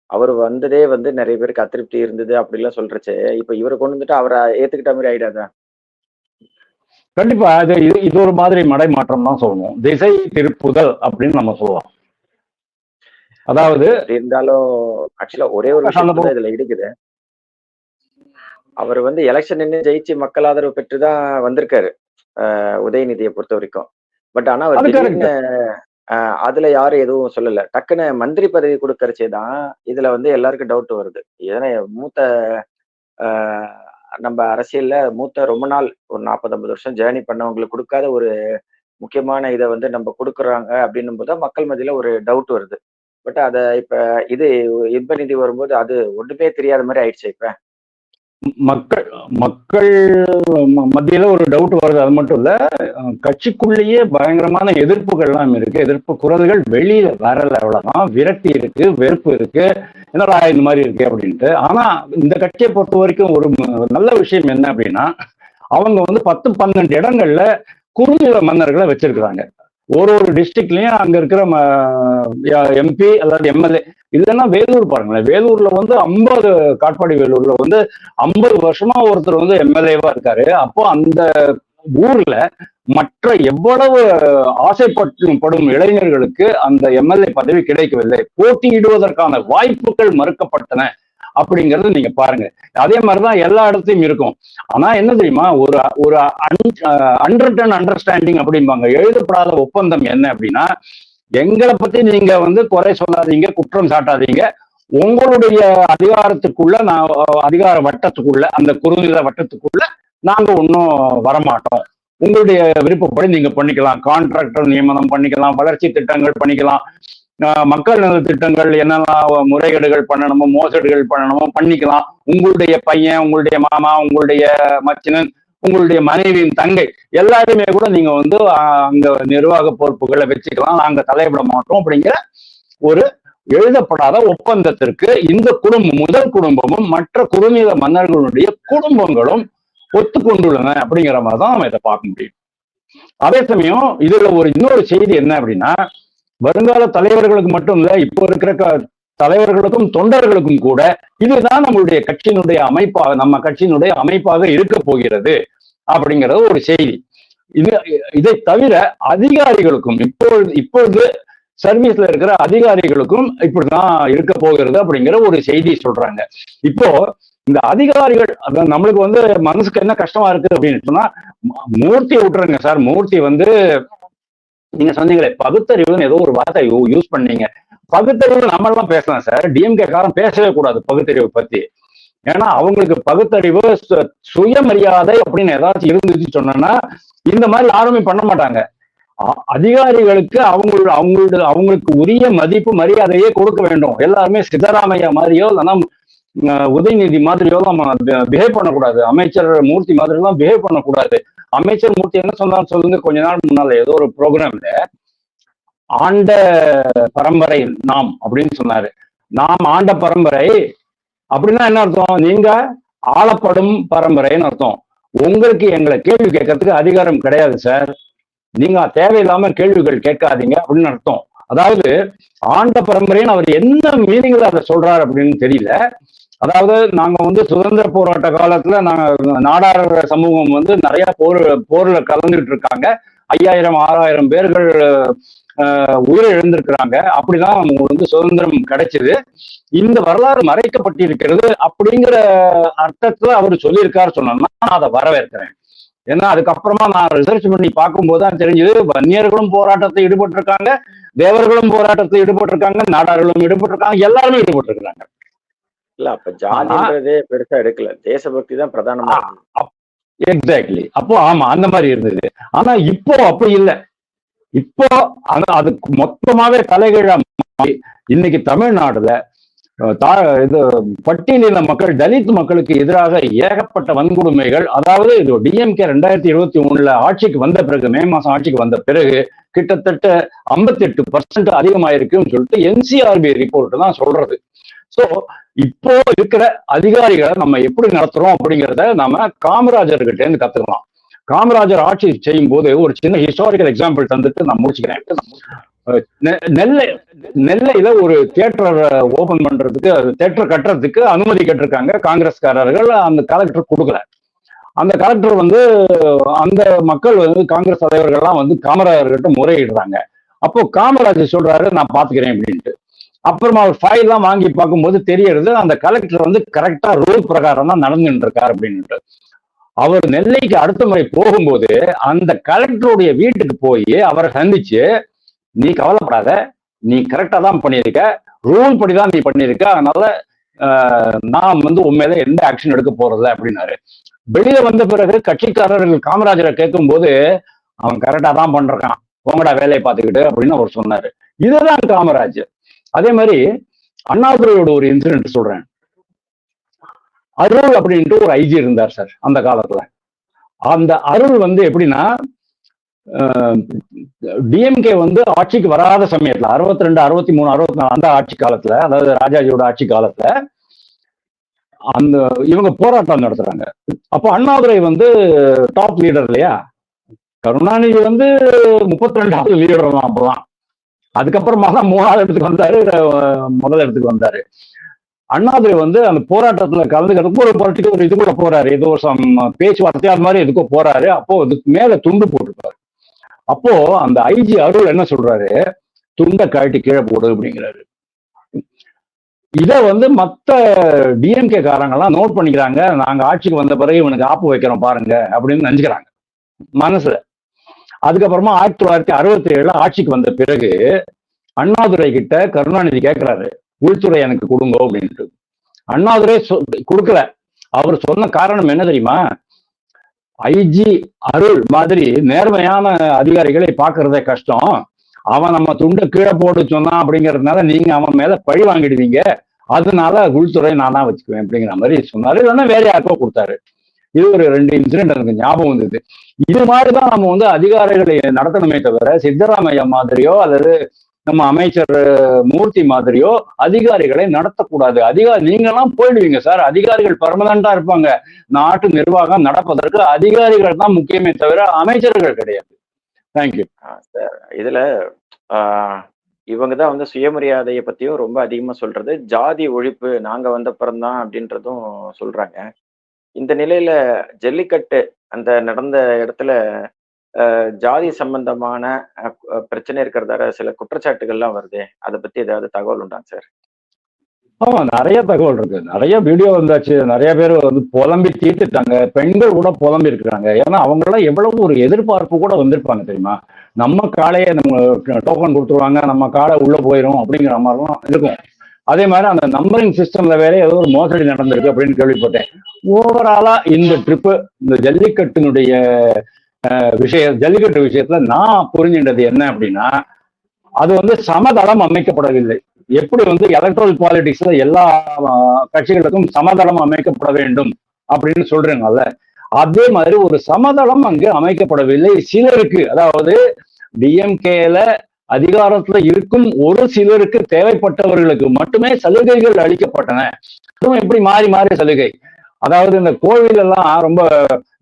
அவர் வந்ததே வந்து நிறைய பேருக்கு அதிருப்தி இருந்தது அப்படிலாம் சொல்றச்சு, இப்ப இவரை கொண்டு வந்துட்டு அவரை ஏத்துக்கிட்ட மாதிரி ஆயிடாதா? கண்டிப்பா இது ஒரு மாதிரி மடை மாற்றம் தான் சொல்லணும். திசை திருப்புதல் அப்படின்னு நம்ம சொல்லுவோம். அதாவது எப்படி இருந்தாலும் ஆக்சுவலா ஒரே ஒரு விஷயத்துல தான் இதுல இருக்குது. அவர் வந்து எலெக்ஷன் நின்னு ஜெயிச்சு மக்கள் ஆதரவு பெற்று தான் வந்திருக்காரு. உதயநிதியை பொறுத்த வரைக்கும். பட் ஆனா அவர் அது திடீர்னு கரெக்ட். அதுல யாரும் எதுவும் சொல்லல. டக்குன்னு மந்திரி பதவி குடுக்கறச்சே தான் இதுல வந்து எல்லாருக்கும் டவுட் வருது. ஏன்னா மூத்த அ நம்ம அரசியல்ல மூத்த ரொம்ப நாள் ஒரு 40, 50 வருஷம் ஜேர்னி பண்ணவங்களுக்கு குடுக்காத ஒரு முக்கியமான இத வந்து நம்ம குடுக்குறாங்க அப்படின்னும்போது தான் மக்கள் மத்தியில ஒரு டவுட் வருது. பட் அத இப்ப இது இன்ப நிதி வரும்போது அது ஒண்ணுமே தெரியாத மாரி ஆயிடுச்சே இப்ப. மக்கள் மக்கள் மத்தியில ஒரு டவுட் வருது. அது மட்டும் இல்ல, கட்சிக்குள்ளேயே பயங்கரமான எதிர்ப்புகள்லாம் இருக்கு. எதிர்ப்பு குரல்கள் வெளியில வரல, அவ்வளவுதான். விரக்தி இருக்கு, வெறுப்பு இருக்கு, என்னடா இந்த மாதிரி இருக்கு அப்படின்ட்டு. ஆனா இந்த கட்சியை பொறுத்த வரைக்கும் ஒரு நல்ல விஷயம் என்ன அப்படின்னா, அவங்க வந்து 10, 12 இடங்கள்ல குறுநில மன்னர்களை வச்சிருக்கிறாங்க. ஒரு டிஸ்ட்ரிக்ட்லயும் அங்க இருக்கிற எம்பி அல்லது எம்எல்ஏ. இல்லைன்னா வேலூர் பாருங்களேன், வேலூர்ல வந்து 50, காட்பாடி வேலூர்ல வந்து 50 வருஷமா ஒருத்தர் வந்து எம்எல்ஏவா இருக்காரு. அப்போ அந்த ஊர்ல மற்ற எவ்வளவு ஆசைப்படும் இளைஞர்களுக்கு அந்த எம்எல்ஏ பதவி கிடைக்கவில்லை, போட்டியிடுவதற்கான வாய்ப்புகள் மறுக்கப்பட்டன அப்படிங்கறது நீங்க பாருங்க. அதே மாதிரிதான் எல்லா இடத்தையும் இருக்கும். ஆனா என்ன தெரியுமா, ஒரு ஒரு அண்டர்டன் அண்டர்ஸ்டாண்டிங் அப்படிம்பாங்க, எழுதப்படாத ஒப்பந்தம் என்ன அப்படின்னா, எங்களை பத்தி நீங்க வந்து குறை சொல்லாதீங்க, குற்றம் சாட்டாதீங்க. உங்களுடைய அதிகாரத்துக்குள்ள அதிகார வட்டத்துக்குள்ள, அந்த குறுநில வட்டத்துக்குள்ள நாங்க ஒன்னும் வரமாட்டோம். உங்களுடைய விருப்பப்படி நீங்க பண்ணிக்கலாம். கான்ட்ராக்டர் நியமனம் பண்ணிக்கலாம், வளர்ச்சி திட்டங்கள் பண்ணிக்கலாம், மக்கள் நல திட்டங்கள் என்னெல்லாம் முறைகேடுகள் பண்ணணுமோ, மோசடிகள் பண்ணணுமோ பண்ணிக்கலாம். உங்களுடைய பையன், உங்களுடைய மாமா, உங்களுடைய மச்சினன், உங்களுடைய மனைவியின் தங்கை எல்லாருமே கூட நீங்க வந்து அங்க நிர்வாக பொறுப்புகளை வச்சுக்கலாம், நாங்க தலையிட மாட்டோம் அப்படிங்கிற ஒரு எழுதப்படாத ஒப்பந்தத்திற்கு இந்த குடும்பம், முதல் குடும்பமும் மற்ற குறுநில மன்னர்களுடைய குடும்பங்களும் ஒத்துக்கொண்டுள்ளன அப்படிங்கிற மாதிரி தான் நம்ம இதை பார்க்க முடியும். அதே சமயம் இதுல இன்னொரு செய்தி என்ன அப்படின்னா, வருங்கால தலைவர்களுக்கு மட்டும் இல்ல, இப்போ இருக்கிற தலைவர்களுக்கும் தொண்டர்களுக்கும் கூட இதுதான் நம்மளுடைய கட்சியினுடைய அமைப்பாக, நம்ம கட்சியினுடைய அமைப்பாக இருக்க போகிறது அப்படிங்கிறது ஒரு செய்தி. இதை தவிர அதிகாரிகளுக்கும் இப்பொழுது சர்வீஸ்ல இருக்கிற அதிகாரிகளுக்கும் இப்படிதான் இருக்க போகிறது அப்படிங்கிற ஒரு செய்தி சொல்றாங்க. இப்போ இந்த அதிகாரிகள் நம்மளுக்கு வந்து மனசுக்கு என்ன கஷ்டமா இருக்கு அப்படின்னு சொன்னா, மூர்த்தியை விட்டுருங்க சார். மூர்த்தி வந்து நீங்க சொன்னீங்களே பகுத்தறிவுன்னு ஏதோ ஒரு வார்த்தை யூஸ் பண்ணீங்க. பகுத்தறிவு நம்ம எல்லாம் பேசலாம் சார், டிஎம்கே காரன் பேசவே கூடாது பகுத்தறிவு பத்தி. ஏன்னா அவங்களுக்கு பகுத்தறிவு, சுயமரியாதை அப்படின்னு ஏதாச்சும் இருந்துச்சு சொன்னா இந்த மாதிரி யாருமே பண்ண மாட்டாங்க. அதிகாரிகளுக்கு அவங்களுக்கு உரிய மதிப்பு மரியாதையே கொடுக்க வேண்டும். எல்லாருமே சித்தராமையா மாதிரியோ இல்லைன்னா உதயநிதி மாதிரியோ நம்ம பிஹேவ் பண்ணக்கூடாது. அமைச்சர் மூர்த்தி மாதிரி எல்லாம் பிஹேவ் பண்ணக்கூடாது. அமைச்சர் மூர்த்தி என்ன சொன்னாலும் சொல்லுங்க, கொஞ்ச நாள் முன்னால ஏதோ ஒரு ப்ரோக்ராம்ல ஆண்ட பரம்பரை நாம் அப்படின்னு சொன்னாரு. நாம் ஆண்ட பரம்பரை அப்படின்னா என்ன அர்த்தம்? நீங்க ஆளப்படும் பரம்பரைன்னு அர்த்தம். உங்களுக்கு எங்களை கேள்வி கேட்கறதுக்கு அதிகாரம் கிடையாது சார், நீங்க தேவையில்லாம கேள்விகள் கேட்காதீங்க அப்படின்னு அர்த்தம். அதாவது ஆண்ட பரம்பரைன்னு அவர் என்ன மீனிங்ல அதை சொல்றாரு அப்படின்னு தெரியல. அதாவது நாங்க வந்து சுதந்திர போராட்ட காலத்துல நாடார் சமூகம் வந்து நிறைய போர்ல கலந்துட்டு இருக்காங்க. 5000, 6000 பேர்கள் உயிரை இழந்திருக்கிறாங்க. அப்படிதான் அவங்க வந்து சுதந்திரம் கிடைச்சது. இந்த வரலாறு மறைக்கப்பட்டிருக்கிறது அப்படிங்கிற அர்த்தத்துல அவர் சொல்லியிருக்காரு சொன்னா நான் அதை வரவேற்கிறேன். ஏன்னா அதுக்கப்புறமா நான் ரிசர்ச் பண்ணி பார்க்கும்போதுதான் தெரிஞ்சது, வன்னியர்களும் போராட்டத்தில் ஈடுபட்டிருக்காங்க, தேவர்களும் போராட்டத்தில் ஈடுபட்டிருக்காங்க, நாடார்களும் ஈடுபட்டிருக்காங்க, எல்லாருமே ஈடுபட்டிருக்கிறாங்க. இல்ல அப்ப ஜாதின்றதே பெருசா எடுக்கல, தேசபக்தி தான் பிரதானமா. எக்ஸாக்ட்லி. அப்போ ஆமா அந்த மாதிரி இருந்தது. ஆனா இப்போ அப்படி இல்லை. இப்போ அது மொத்தமாவே தலைகீழா இன்னைக்கு தமிழ்நாடுல இது பட்டியலின மக்கள், தலித் மக்களுக்கு எதிராக ஏகப்பட்ட வன்கொடுமைகள். அதாவது இது டிஎம்கே 2023 ஆட்சிக்கு வந்த பிறகு, மே மாசம் ஆட்சிக்கு வந்த பிறகு கிட்டத்தட்ட 58% அதிகமாயிருக்குன்னு சொல்லிட்டு என்சிஆர்பி ரிப்போர்ட் தான் சொல்றது. சோ இப்போ இருக்கிற அதிகாரிகளை நம்ம எப்படி நடத்துறோம் அப்படிங்கிறத நம்ம காமராஜர்கிட்ட இருந்து கத்துக்கலாம். காமராஜர் ஆட்சி செய்யும் போது ஒரு சின்ன ஹிஸ்டாரிக்கல் எக்ஸாம்பிள் தந்துட்டு நான் முடிச்சுக்கிறேன். நெல்லையில ஒரு தியேட்டர் ஓபன் பண்றதுக்கு, தியேட்டர் கட்டுறதுக்கு அனுமதி கேட்டிருக்காங்க காங்கிரஸ்காரர்கள். அந்த கலெக்டர் கொடுக்கல. அந்த கலெக்டர் வந்து அந்த மக்கள் வந்து காங்கிரஸ் தலைவர்கள்லாம் வந்து காமராஜர்கிட்ட முறையிடுறாங்க. அப்போ காமராஜர் சொல்றாரு நான் பாத்துக்கிறேன் அப்படின்ட்டு. அப்புறமா அவர் ஃபைல் எல்லாம் வாங்கி பார்க்கும்போது தெரியறது அந்த கலெக்டர் வந்து கரெக்டா ரூல் பிரகாரம் தான் நடந்துட்டு இருக்காரு அப்படின்ட்டு. அவர் நெல்லைக்கு அடுத்த முறை போகும்போது அந்த கலெக்டருடைய வீட்டுக்கு போய் அவரை சந்திச்சு, நீ கவலைப்படாத, நீ கரெக்டா தான் பண்ணியிருக்க, ரூல் படிதான் நீ பண்ணியிருக்க, அதனால நான் வந்து உண்மையில எந்த ஆக்ஷன் எடுக்க போறதில்ல அப்படின்னாரு. வெளியில வந்த பிறகு கட்சிக்காரர்கள் காமராஜரை கேட்கும் போது அவன் கரெக்டா தான் பண்றான், உங்களோட வேலையை பார்த்துக்கிட்டு அப்படின்னு அவர் சொன்னாரு. இதுதான் காமராஜ். அதே மாதிரி அண்ணாதுரையோட ஒரு இன்சிடென்ட் சொல்றேன். அருள் அப்படின்ட்டு ஒரு ஐஜி இருந்தார் சார் அந்த காலத்துல. அந்த அருள் வந்து எப்படின்னா டிஎம்கே வந்து ஆட்சிக்கு வராத சமயத்துல 62, 63, 64 அந்த ஆட்சி காலத்துல, அதாவது ராஜாஜியோட ஆட்சி காலத்துல அந்த இவங்க போராட்டம் நடத்துறாங்க. அப்போ அண்ணாதுரை வந்து டாப் லீடர் இல்லையா, கருணாநிதி வந்து 32வது லீடர் தான் அப்பதான். அதுக்கப்புறமா தான் 3வது இடத்துக்கு வந்தாரு, முதல் இடத்துக்கு வந்தாரு. அண்ணாதுரை வந்து அந்த போராட்டத்துல கலந்துக்கிறதுக்கு ஒரு பொலிட்டிக்கல் ஒரு இது கூட போறாரு, ஏதோ பேச்சுவார்த்தை அது மாதிரி எதுக்கோ போறாரு. அப்போ அதுக்கு மேல துண்டு போட்டுருப்பாரு. அப்போ அந்த ஐஜி அருள் என்ன சொல்றாரு, துண்டை கழட்டி கீழே போடு அப்படிங்கிறாரு. இத வந்து மத்த டிஎம்கே காரங்க எல்லாம் நோட் பண்ணிக்கிறாங்க. நாங்க ஆட்சிக்கு வந்த பிறகு இவனுக்கு ஆப்பு வைக்கிறோம் பாருங்க அப்படின்னு நினைச்சுக்கிறாங்க மனசுல. அதுக்கப்புறமா 1967 ஆட்சிக்கு வந்த பிறகு அண்ணாதுரை கிட்ட கருணாநிதி கேட்கிறாரு, உள்துறை எனக்கு கொடுங்க அப்படின்ட்டு. அண்ணாதுரை கொடுக்கல. அவர் சொன்ன காரணம் என்ன தெரியுமா, ஐஜி அருள் மாதிரி நேர்மையான அதிகாரிகளை பார்க்கறதே கஷ்டம், அவன் நம்ம துண்டை கீழே போட்டு சொன்னான் அப்படிங்கிறதுனால நீங்க அவன் மேல பழி வாங்கிடுவீங்க, அதனால உள்துறை நான் தான் வச்சுக்குவேன் அப்படிங்கிற மாதிரி சொன்னாரு. இல்லைன்னா வேற யாருக்கோ கொடுத்தாரு. இது ஒரு 2 இன்சிடென்ட் எனக்கு ஞாபகம் வந்தது. இது மாதிரிதான் நம்ம வந்து அதிகாரிகளை நடத்தணுமே தவிர சித்தராமையா மாதிரியோ அல்லது நம்ம அமைச்சர் மூர்த்தி மாதிரியோ அதிகாரிகளை நடத்தக்கூடாது. நீங்க எல்லாம் போயிடுவீங்க சார். அதிகாரிகள் பெர்மனண்டா இருப்பாங்க. நாட்டு நிர்வாகம் நடப்பதற்கு அதிகாரிகள் தான் முக்கியமே தவிர அமைச்சர்கள் கிடையாது. தேங்க்யூ. இதுல இவங்கதான் வந்து சுயமரியாதையை பத்தியும் ரொம்ப அதிகமா சொல்றது, ஜாதி ஒழிப்பு நாங்க வந்த பிறந்தான் அப்படின்றதும் சொல்றாங்க. இந்த நிலையில ஜல்லிக்கட்டு அந்த நடந்த இடத்துல ஜாதி சம்பந்தமான பிரச்சனை இருக்கிறதால சில குற்றச்சாட்டுகள்லாம் வருது. அதை பத்தி ஏதாவது தகவல் உண்டாங்க சார்? ஆமா, நிறைய தகவல் இருக்கு. நிறைய வீடியோ வந்தாச்சு. நிறைய பேர் வந்து புலம்பி தீர்த்துட்டாங்க. பெண்கள் கூட புலம்பி இருக்கிறாங்க. ஏன்னா அவங்க எல்லாம் எவ்வளவு ஒரு எதிர்பார்ப்பு கூட வந்திருப்பாங்க தெரியுமா. நம்ம காலையை நம்ம டோக்கன் கொடுத்துருவாங்க, நம்ம காலை உள்ள போயிடும் அப்படிங்கிற மாதிரிலாம் இருக்கும். அதே மாதிரி அந்த நம்பரிங் சிஸ்டம்ல வேற ஏதோ ஒரு மோசடி நடந்திருக்கு அப்படின்னு கேள்விப்பட்டேன். ஓவராலா இந்த ட்ரிப்பு, இந்த ஜல்லிக்கட்டினுடைய ஜல்லிக்கட்டு விஷயத்துல நான் புரிஞ்சின்றது என்ன அப்படின்னா, அது வந்து சமதளம் அமைக்கப்படவில்லை. எப்படி வந்து எலக்ட்ரல் பாலிடிக்ஸ்ல எல்லா கட்சிகளுக்கும் சமதளம் அமைக்கப்பட வேண்டும் அப்படின்னு சொல்றீங்கல்ல, அதே மாதிரி ஒரு சமதளம் அங்கு அமைக்கப்படவில்லை. சிலருக்கு, அதாவது டிஎம்கேல அதிகாரத்துல இருக்கும் ஒரு சிலருக்கு தேவைப்பட்டவர்களுக்கு மட்டுமே சலுகைகள் அளிக்கப்பட்டன. அதுவும் எப்படி மாறி மாறி சலுகை, அதாவது இந்த கோவில் எல்லாம் ரொம்ப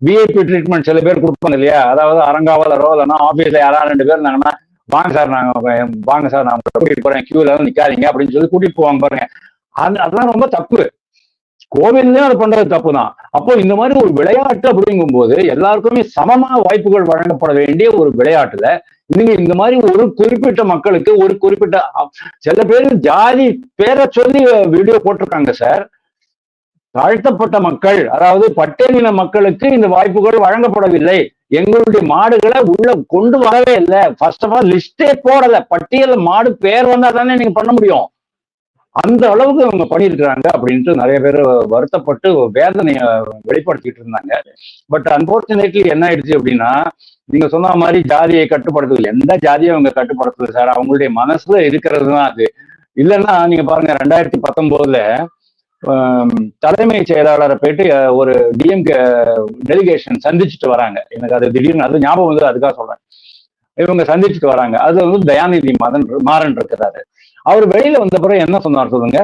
விஐபி ட்ரீட்மெண்ட் சில பேர் கொடுப்பாங்க இல்லையா, அதாவது அரங்காவலரோ இல்லைன்னா ஆபீஸ்ல யாராவது 2 பேர் இருந்தாங்கன்னா, வாங்க சார் வாங்க சார் நான் கூட்டிட்டு போறேன், கியூல நிக்காதீங்க அப்படின்னு சொல்லி கூட்டிட்டு போவாங்க பாருங்க. அதெல்லாம் ரொம்ப தப்பு. கோவில்லையும் அது பண்றது தப்பு தான். அப்போ இந்த மாதிரி ஒரு விளையாட்டு அப்படிங்கும் போது எல்லாருக்குமே சமமான வாய்ப்புகள் வழங்கப்பட வேண்டிய ஒரு விளையாட்டுல நீங்க இந்த மாதிரி ஒரு குறிப்பிட்ட மக்களுக்கு, ஒரு குறிப்பிட்ட சில பேர் ஜாதி பேரை சொல்லி வீடியோ போட்டிருக்காங்க சார். தாழ்த்தப்பட்ட மக்கள், அதாவது பட்டியலின மக்களுக்கு இந்த வாய்ப்புகள் வழங்கப்படவில்லை. எங்களுடைய மாடுகளை உள்ள கொண்டு வரவே இல்லை. ஃபர்ஸ்ட் ஆஃப் ஆல் லிஸ்டே போடல. பட்டியல் மாடு பேர் வந்தா தானே நீங்க பண்ண முடியும். அந்த அளவுக்கு அவங்க பண்ணியிருக்கிறாங்க அப்படின்ட்டு நிறைய பேர் வருத்தப்பட்டு வேதனையை வெளிப்படுத்திட்டு இருந்தாங்க. பட் அன்பார்ச்சுனேட்லி என்ன ஆயிடுச்சு அப்படின்னா, நீங்க சொன்ன மாதிரி ஜாதியை கட்டுப்படுத்துது, எந்த ஜாதியை அவங்க கட்டுப்படுத்துது சார், அவங்களுடைய மனசுல இருக்கிறது தான் அது. இல்லைன்னா நீங்க பாருங்க, 2019 தலைமை செயலாளரை போயிட்டு ஒரு டிஎம்கே டெலிகேஷன் சந்திச்சுட்டு வராங்க. எனக்கு அது திடீர்னு அது ஞாபகம் வந்து அதுக்காக சொல்றேன். இவங்க சந்திச்சுட்டு வராங்க. அது வந்து தயாநிதி மாறன் இருக்கிறாரு. அவர் வெளியில வந்த பிறகு என்ன சொன்னார் சொல்லுங்க,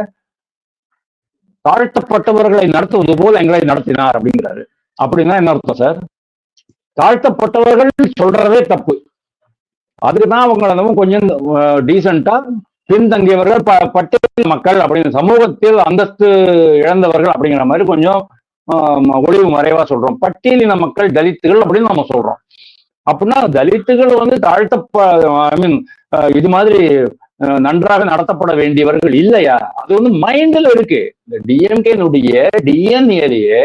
தாழ்த்தப்பட்டவர்களை நடத்துவது போல் எங்களை நடத்தினார் அப்படிங்கிறாரு. அப்படின்னா என்ன அர்த்தம் சார்? தாழ்த்தப்பட்டவர்கள் சொல்றதே தப்பு. அதுக்குதான் அவங்க கொஞ்சம் டீசெண்டா பின்தங்கியவர்கள், பட்டியல் மக்கள் அப்படின்னு, சமூகத்தில் அந்தஸ்து இழந்தவர்கள் அப்படிங்கிற மாதிரி கொஞ்சம் ஒளிவு மறைவா சொல்றோம். பட்டியலின மக்கள் தலித்துகள் அப்படின்னு நம்ம சொல்றோம். அப்படின்னா தலித்துகள் வந்து ஐ மீன் இது மாதிரி நன்றாக நடத்தப்பட வேண்டியவர்கள் இல்லையா? அது வந்து மைண்ட்ல இருக்கு. இந்த டிஎம்கேனுடைய டிஎன்ஏலயே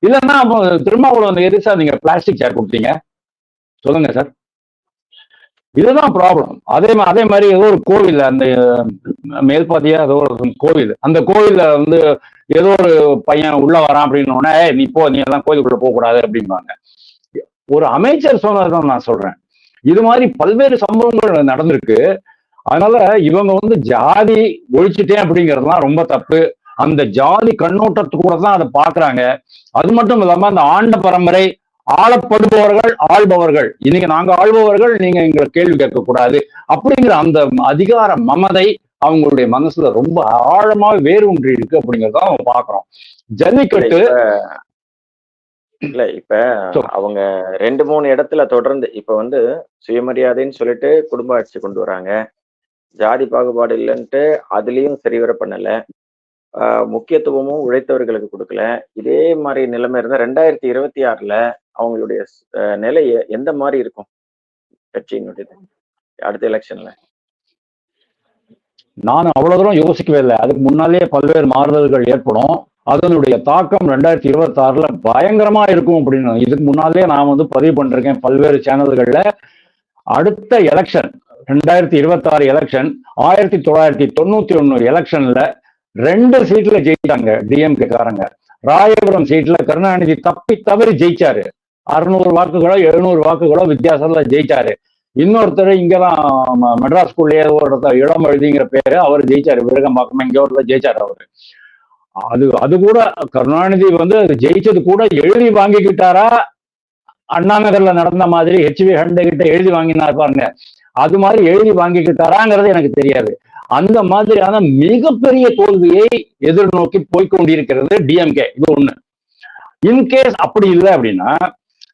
இல்லைன்னா அப்போ திருமாவளவன் எரிசா நீங்க பிளாஸ்டிக் சேர் கொடுத்தீங்க சொல்லுங்க சார். இதுதான் ப்ராப்ளம். அதே மாதிரி ஏதோ ஒரு கோவில், அந்த மேல்பாத்தியா ஏதோ ஒரு கோவில், அந்த கோவில்ல வந்து ஏதோ ஒரு பையன் உள்ள வரான் அப்படின்னு நீ போ, நீ எல்லாம் கோயிலுக்குள்ள போக கூடாது அப்படிம்பாங்க. ஒரு அமைச்சர் சொன்னதான் நான் சொல்றேன். இது மாதிரி பல்வேறு சம்பவங்கள் நடந்திருக்கு. அதனால இவங்க வந்து ஜாதி ஒழிச்சுட்டேன் அப்படிங்கறதுலாம் ரொம்ப தப்பு. அந்த ஜாதி கண்ணோட்டத்து கூட தான் அதை பாக்குறாங்க. அது மட்டும் இல்லாம அந்த ஆண்ட பரம்பரை, ஆளப்படுபவர்கள், ஆள்பவர்கள், இன்னைக்கு நாங்க ஆள்பவர்கள், நீங்க எங்களை கேள்வி கேட்க கூடாது அப்படிங்கிற அந்த அதிகார மமதை அவங்களுடைய மனசுல ரொம்ப ஆழமா வேறு ஒன்றி இருக்கு அப்படிங்கறத அவங்க பாக்குறோம். ஜல்லிக்கட்டு இல்ல இப்ப அவங்க 2-3 இடத்துல தொடர்ந்து இப்ப வந்து சுயமரியாதைன்னு சொல்லிட்டு குடும்ப ஆட்சி கொண்டு வராங்க. ஜாதி பாகுபாடு இல்லைன்ட்டு அதுலயும் சரிவர பண்ணல. முக்கியத்துவமும் உழைத்தவர்களுக்கு கொடுக்கல. இதே மாதிரி நிலைமை இருந்தா 2026ல அவங்களுடைய நிலை எந்த மாதிரி இருக்கும் கட்சியினுடையது அடுத்த எலெக்ஷன்ல? நான் அவ்வளவு தூரம் யோசிக்கவே இல்லை. அதுக்கு முன்னாலே பல்வேறு மாறுதல்கள் ஏற்படும். அதனுடைய தாக்கம் 2026ல பயங்கரமா இருக்கும் அப்படின்னு இதுக்கு முன்னாலே நான் வந்து பதிவு பண்ணிருக்கேன் பல்வேறு சேனல்கள்ல. அடுத்த எலெக்ஷன் 2026 எலெக்ஷன் 1991 எலெக்ஷன்ல 2 சீட்ல ஜெயிச்சாங்க டிஎம்கே காரங்க. ராயபுரம் சீட்ல கருணாநிதி தப்பி தவறி ஜெயிச்சாரு. 600 வாக்குகளோ 700 வாக்குகளோ வித்தியாசத்துல ஜெயிச்சாரு. இன்னொருத்தர் இங்கதான் மெட்ராஸ் ஸ்கூல்லேயே ஒரு இளம் எழுதிங்கிற பேரு, அவர் ஜெயிச்சாரு. விருகம்பாக்கம் இங்க ஒரு ஜெயிச்சாரு அவரு. அது கூட கருணாநிதி வந்து ஜெயிச்சது கூட எழுதி வாங்கிக்கிட்டாரா, அண்ணா நகர்ல நடந்த மாதிரி ஹெச்வி ஹண்டே கிட்ட எழுதி வாங்கினார் பாருங்க, அது மாதிரி எழுதி வாங்கிக்கிட்டாராங்கிறது எனக்கு தெரியாது. அந்த மாதிரியான மிகப்பெரிய தோல்வியை எதிர்நோக்கி போய்கொண்டிருக்கிறது டிஎம்கே. இது ஒண்ணு. இன்கேஸ் அப்படி இல்லை அப்படின்னா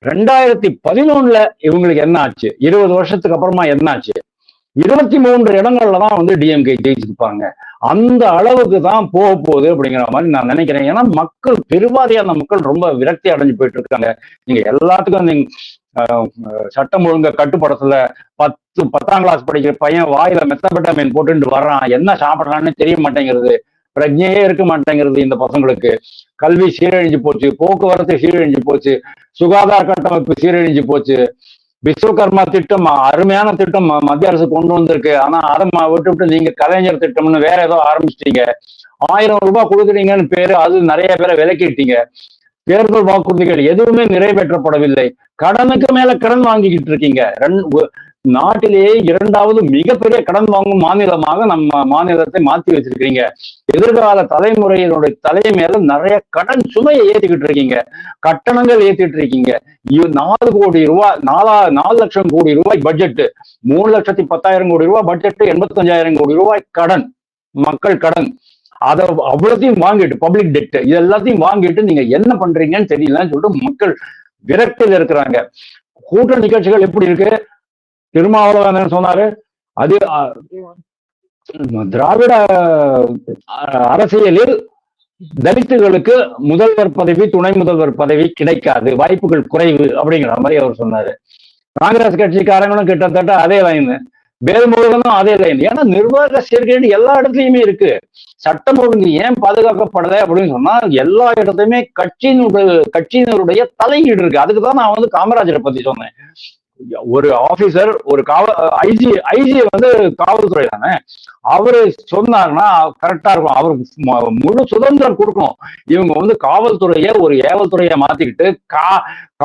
2011ல இவங்களுக்கு என்ன ஆச்சு, 20 வருஷத்துக்கு அப்புறமா என்ன ஆச்சு, 23 இடங்கள்ல தான் வந்து டிஎம்கே ஜெயிச்சிருப்பாங்க. அந்த அளவுக்கு தான் போக போகுது அப்படிங்கிற மாதிரி நான் நினைக்கிறேன். ஏன்னா மக்கள், பெருவாரியான மக்கள் ரொம்ப விரக்தி அடைஞ்சு போயிட்டு இருக்காங்க. நீங்க எல்லாத்துக்கும் சட்டம் ஒழுங்க கட்டுப்படத்துல 10ஆம் கிளாஸ் படிக்கிற பையன் வாயில மெத்தபெட்டாமின் போட்டுட்டு வர்றான், என்ன சாப்பிடலான்னு தெரிய மாட்டேங்கிறது, பிரஜையே இருக்க மாட்டேங்கிறது இந்த பசங்களுக்கு. கல்வி சீரழிஞ்சு போச்சு, போக்குவரத்து சீரழிஞ்சு போச்சு, சுகாதார கட்டமைப்பு சீரழிஞ்சு போச்சு. விஸ்வகர்மா திட்டம் அருமையான திட்டம் மத்திய அரசு கொண்டு வந்திருக்கு. ஆனா அதை விட்டு நீங்க கலைஞர் திட்டம்னு வேற ஏதோ ஆரம்பிச்சிட்டீங்க. 1000 ரூபாய் கொடுக்குறீங்கன்னு பேரு, அது நிறைய பேரை விலக்கிட்டீங்க. தேர்தல் வாக்குறுதிகள் எதுவுமே நிறைவேற்றப்படவில்லை. கடனுக்கு மேல கடன் வாங்கிக்கிட்டு இருக்கீங்க. நாட்டிலேயே 2வது மிகப்பெரிய கடன் வாங்கும் மாநிலமாக நம்ம மாநிலத்தை மாத்தி வச்சிருக்கீங்க. எதிர்கால தலைமுறையினுடைய தலை மேல நிறைய கடன் சுமையை ஏத்திக்கிட்டு இருக்கீங்க, கட்டணங்கள் ஏத்திட்டு இருக்கீங்க. 4 கோடி ரூபாய் 4 லட்சம் கோடி ரூபாய் பட்ஜெட், 3,10,000 கோடி ரூபாய் பட்ஜெட், 85,000 கோடி ரூபாய் கடன், மக்கள் கடன். அதை அவ்வளோத்தையும் வாங்கிட்டு, பப்ளிக் டெட், இது எல்லாத்தையும் வாங்கிட்டு நீங்க என்ன பண்றீங்கன்னு தெரியலன்னு சொல்லிட்டு மக்கள் விரக்தியில் இருக்கிறாங்க. கூட்டணி நிகழ்ச்சிகள் எப்படி இருக்கு? திருமாவளவன் சொன்னாரு, அது திராவிட அரசியலில் தலித்துகளுக்கு முதல்வர் பதவி, துணை முதல்வர் பதவி கிடைக்காது, வாய்ப்புகள் குறைவு அப்படிங்கிற மாதிரி அவர் சொன்னாரு. காங்கிரஸ் கட்சிக்காரங்களும் கிட்டத்தட்ட அதே லைன், வேல்முருகனும் அதே லைன். ஏன்னா நிர்வாக சீர்கேடு எல்லா இடத்துலயுமே இருக்கு. சட்டம் ஒழுங்கு ஏன் பாதுகாக்கப்படலை அப்படின்னு சொன்னா எல்லா இடத்துலயுமே கட்சியினருடைய தலையீடு இருக்கு. அதுக்குதான் நான் வந்து காமராஜரை பத்தி சொன்னேன். ஒரு ஆபீசர், ஒரு ஐஜி வந்து காவல்துறை தானே, அவரு சொன்னாருன்னா கரெக்டா இருக்கும். அவருக்கு முழு சுதந்திரம் கொடுக்கணும். இவங்க வந்து காவல்துறையை ஒரு ஏவல்துறையை மாத்திக்கிட்டு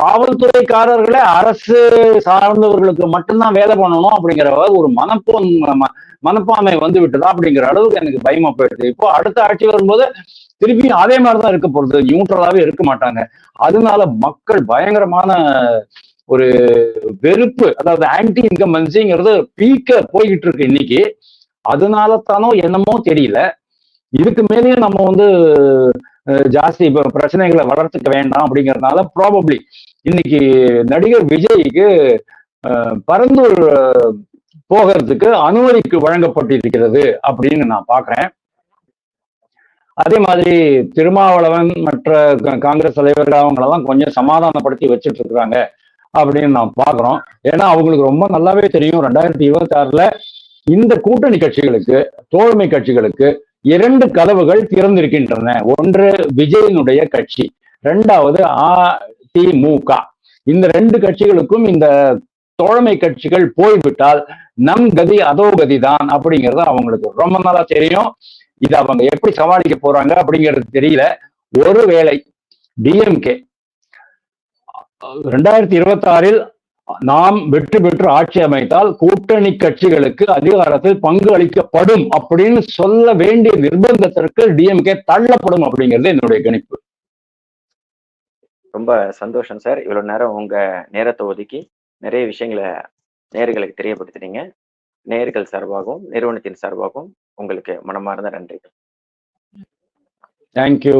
காவல்துறைக்காரர்களே அரசு சார்ந்தவர்களுக்கு மட்டும்தான் வேலை பண்ணணும் அப்படிங்கிற ஒரு மனப்பான்மை வந்து விட்டதா அப்படிங்கிற அளவுக்கு எனக்கு பயமா போயிடுது. இப்போ அடுத்த ஆட்சி வரும்போது திருப்பியும் அதே மாதிரிதான் இருக்க போறது, நியூட்ரலாவே இருக்க மாட்டாங்க. அதனால மக்கள் பயங்கரமான ஒரு வெறுப்பு, அதாவது ஆன்டி இன்கம்பன்சிங்கிறது பீக்க போய்கிட்டு இருக்கு இன்னைக்கு. அதனால தானோ என்னமோ தெரியல, இதுக்கு மேலேயும் நம்ம வந்து ஜாஸ்தி பிரச்சனைகளை வளர்த்துக்க வேண்டாம் அப்படிங்கறதுனால ப்ராபப்ளி இன்னைக்கு நடிகர் விஜய்க்கு பரந்தூர் போகிறதுக்கு அனுமதிக்கு வழங்கப்பட்டிருக்கிறது அப்படின்னு நான் பாக்குறேன். அதே மாதிரி திருமாவளவன் மற்ற காங்கிரஸ் தலைவர்கள் அவங்களெல்லாம் கொஞ்சம் சமாதானப்படுத்தி வச்சுட்டு இருக்கிறாங்க அப்படின்னு நாம் பாக்குறோம். ஏன்னா அவங்களுக்கு ரொம்ப நல்லாவே தெரியும் 2026 இந்த கூட்டணி கட்சிகளுக்கு, தோழமை கட்சிகளுக்கு 2 கதவுகள் திறந்திருக்கின்றன. ஒன்று விஜயனுடைய கட்சி, 2வது அதிமுக. இந்த 2 கட்சிகளுக்கும் இந்த தோழமை கட்சிகள் போய்விட்டால் நம் கதி அதோ கதிதான் அப்படிங்கிறது அவங்களுக்கு ரொம்ப நாளா தெரியும். இதை அவங்க எப்படி சமாளிக்க போறாங்க அப்படிங்கிறது தெரியல. ஒருவேளை டிஎம்கே 2026 நாம் வெற்றி பெற்று ஆட்சி அமைத்தால் கூட்டணி கட்சிகளுக்கு அதிகாரத்தில் பங்கு அளிக்கப்படும் அப்படின்னு சொல்ல வேண்டிய நிர்பந்தத்திற்கு டிஎம்கே தள்ளப்படும் அப்படிங்கிறது என்னுடைய கணிப்பு. ரொம்ப சந்தோஷம் சார். இவ்வளவு நேரம் உங்க நேரத்தை ஒதுக்கி நிறைய விஷயங்களை நேயர்களுக்கு தெரியப்படுத்தினீங்க. நேயர்கள் சார்பாகவும் நிறுவனத்தின் சார்பாகவும் உங்களுக்கு மனமார்ந்த நன்றிகள். தேங்க்யூ.